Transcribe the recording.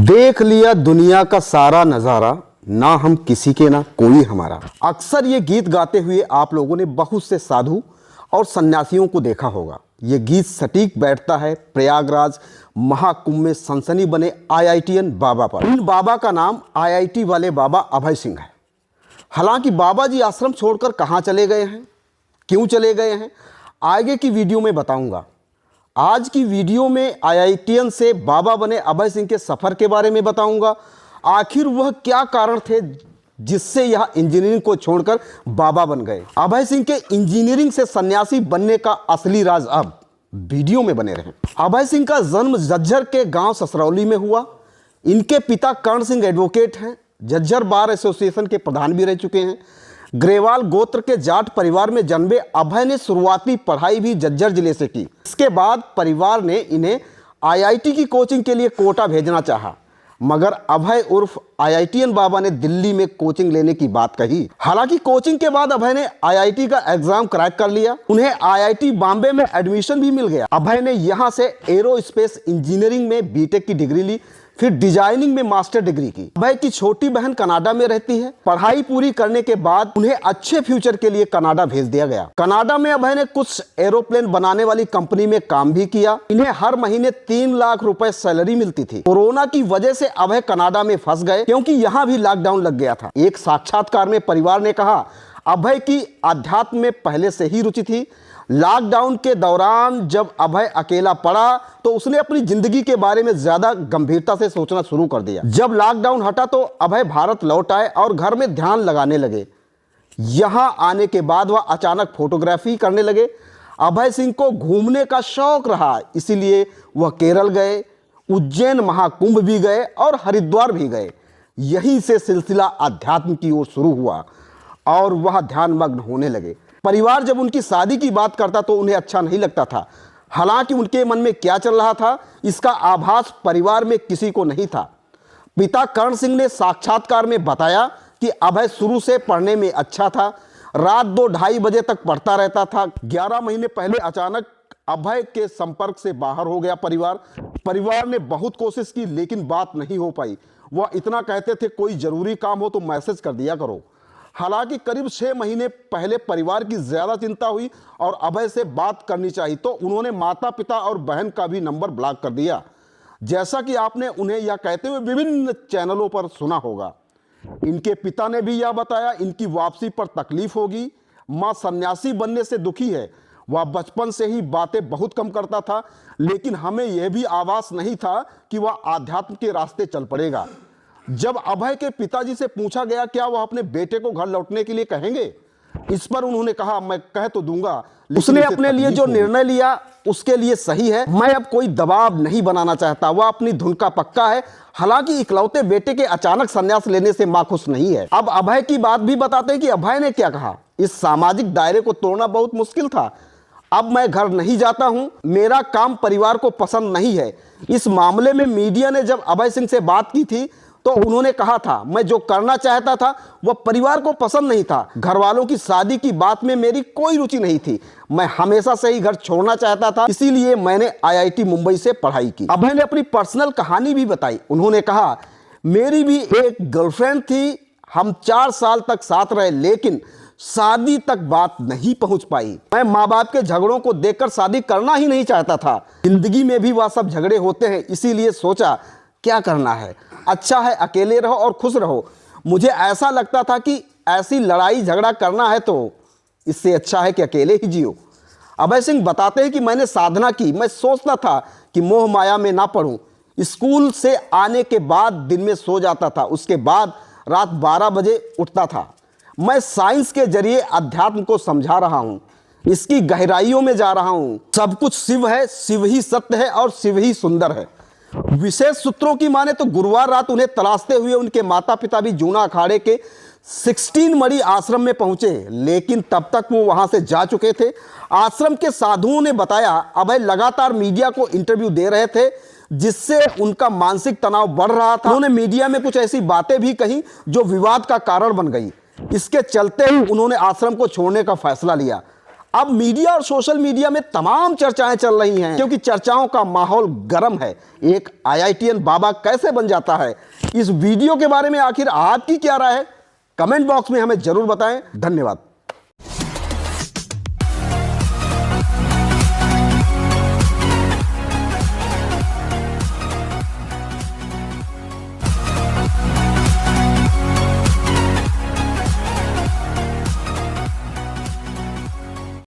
देख लिया दुनिया का सारा नजारा, ना हम किसी के ना कोई हमारा। अक्सर ये गीत गाते हुए आप लोगों ने बहुत से साधु और सन्यासियों को देखा होगा। ये गीत सटीक बैठता है प्रयागराज महाकुंभ में सनसनी बने आईआईटीएन बाबा पर। इन बाबा का नाम आईआईटी वाले बाबा अभय सिंह है। हालांकि बाबा जी आश्रम छोड़कर कहाँ चले गए हैं, क्यों चले गए हैं, आगे की वीडियो में बताऊंगा। आज की वीडियो में आईआईटीएन से बाबा बने अभय सिंह के सफर के बारे में बताऊंगा। आखिर वह क्या कारण थे जिससे यह इंजीनियरिंग को छोड़कर बाबा बन गए। अभय सिंह के इंजीनियरिंग से सन्यासी बनने का असली राज अब वीडियो में बने रहें। अभय सिंह का जन्म झज्जर के गांव ससरौली में हुआ। इनके पिता कर्ण सिंह एडवोकेट हैं, झज्जर बार एसोसिएशन के प्रधान भी रह चुके हैं। ग्रेवाल गोत्र के जाट परिवार में जन्मे अभय ने शुरुआती पढ़ाई भी झज्जर जिले से की। इसके बाद परिवार ने इन्हें आईआईटी की कोचिंग के लिए कोटा भेजना चाहा, मगर अभय उर्फ आईआईटीएन बाबा ने दिल्ली में कोचिंग लेने की बात कही। हालांकि कोचिंग के बाद अभय ने आईआईटी का एग्जाम क्रैक कर लिया। उन्हें आईआईटी बॉम्बे में एडमिशन भी मिल गया। अभय ने यहां से एरोस्पेस इंजीनियरिंग में बीटेक की डिग्री ली, फिर डिजाइनिंग में मास्टर डिग्री की। अभय की छोटी बहन कनाडा में रहती है। पढ़ाई पूरी करने के बाद उन्हें अच्छे फ्यूचर के लिए कनाडा भेज दिया गया। कनाडा में अभय ने कुछ एरोप्लेन बनाने वाली कंपनी में काम भी किया। इन्हें हर महीने 3 लाख रुपए सैलरी मिलती थी। कोरोना की वजह से अभय कनाडा में फंस गए क्योंकि यहाँ भी लॉकडाउन लग गया था। एक साक्षात्कार में परिवार ने कहा अभय की अध्यात्म में पहले से ही रुचि थी। लॉकडाउन के दौरान जब अभय अकेला पड़ा तो उसने अपनी जिंदगी के बारे में ज्यादा गंभीरता से सोचना शुरू कर दिया। जब लॉकडाउन हटा तो अभय भारत लौट आए और घर में ध्यान लगाने लगे। यहां आने के बाद वह अचानक फोटोग्राफी करने लगे। अभय सिंह को घूमने का शौक रहा, इसीलिए वह केरल गए, उज्जैन महाकुंभ भी गए और हरिद्वार भी गए। यहीं से सिलसिला अध्यात्म की ओर शुरू हुआ और वह ध्यानमग्न होने लगे। परिवार जब उनकी शादी की बात करता तो उन्हें अच्छा नहीं लगता था। हालांकि उनके मन में क्या चल रहा था इसका आभास परिवार में किसी को नहीं था। पिता कर्ण सिंह ने साक्षात्कार में बताया कि अभय शुरू से पढ़ने में अच्छा था, रात 2-2:30 बजे तक पढ़ता रहता था। 11 महीने पहले अचानक अभय के संपर्क से बाहर हो गया परिवार ने बहुत कोशिश की लेकिन बात नहीं हो पाई। वह इतना कहते थे कोई जरूरी काम हो तो मैसेज कर दिया करो। हालांकि करीब 6 महीने पहले परिवार की ज्यादा चिंता हुई और अभय से बात करनी चाहिए तो उन्होंने माता पिता और बहन का भी नंबर ब्लॉक कर दिया। जैसा कि आपने उन्हें यह कहते हुए विभिन्न चैनलों पर सुना होगा। इनके पिता ने भी यह बताया इनकी वापसी पर तकलीफ होगी। मां सन्यासी बनने से दुखी है। वह बचपन से ही बातें बहुत कम करता था, लेकिन हमें यह भी आभास नहीं था कि वह आध्यात्म के रास्ते चल पड़ेगा। जब अभय के पिताजी से पूछा गया क्या वह अपने बेटे को घर लौटने के लिए कहेंगे, इस पर उन्होंने कहा मैं कह तो दूंगा, उसने अपने लिए जो निर्णय लिया उसके लिए सही है। मैं अब कोई दबाव नहीं बनाना चाहता। वह अपनी धुन का पक्का है। हालांकि इकलौते बेटे के अचानक संन्यास लेने से मां खुश नहीं है। अब अभय की बात भी बताते हैं कि अभय ने क्या कहा। इस सामाजिक दायरे को तोड़ना बहुत मुश्किल था। अब मैं घर नहीं जाता हूं, मेरा काम परिवार को पसंद नहीं है। इस मामले में मीडिया ने जब अभय सिंह से बात की थी तो उन्होंने कहा था मैं जो करना चाहता था वह परिवार को पसंद नहीं था। घर वालों की शादी की बात में मेरी कोई रुचि नहीं थी। मैं हमेशा से ही घर छोड़ना चाहता था, इसीलिए मैंने आईआईटी मुंबई से पढ़ाई की। अभय ने अपनी पर्सनल कहानी भी बताई। उन्होंने कहा मेरी भी एक गर्लफ्रेंड थी, हम 4 साल तक साथ रहे लेकिन शादी तक बात नहीं पहुंच पाई। मैं माँ बाप के झगड़ों को देखकर शादी करना ही नहीं चाहता था। जिंदगी में भी वह सब झगड़े होते हैं, इसीलिए सोचा क्या करना है, अच्छा है अकेले रहो और खुश रहो। मुझे ऐसा लगता था कि ऐसी लड़ाई झगड़ा करना है तो इससे अच्छा है कि अकेले ही जियो। अभय सिंह बताते हैं कि मैंने साधना की। मैं सोचता था कि मोह माया में ना पड़ूं। स्कूल से आने के बाद दिन में सो जाता था, उसके बाद रात 12 बजे उठता था। मैं साइंस के जरिए अध्यात्म को समझा रहा हूं, इसकी गहराइयों में जा रहा हूं। सब कुछ शिव है, शिव ही सत्य है और शिव ही सुंदर है। विशेष सूत्रों की माने तो गुरुवार रात उन्हें तलाशते हुए उनके माता पिता भी जूना अखाड़े के 16 मणि आश्रम में पहुंचे, लेकिन तब तक वो वहां से जा चुके थे। आश्रम के साधुओं ने बताया अभय लगातार मीडिया को इंटरव्यू दे रहे थे जिससे उनका मानसिक तनाव बढ़ रहा था। उन्होंने मीडिया में कुछ ऐसी बातें भी कही जो विवाद का कारण बन गई। इसके चलते ही उन्होंने आश्रम को छोड़ने का फैसला लिया। अब मीडिया और सोशल मीडिया में तमाम चर्चाएं चल रही हैं, क्योंकि चर्चाओं का माहौल गर्म है। एक IITian बाबा कैसे बन जाता है? इस वीडियो के बारे में आखिर आपकी क्या राय है? कमेंट बॉक्स में हमें जरूर बताएं। धन्यवाद।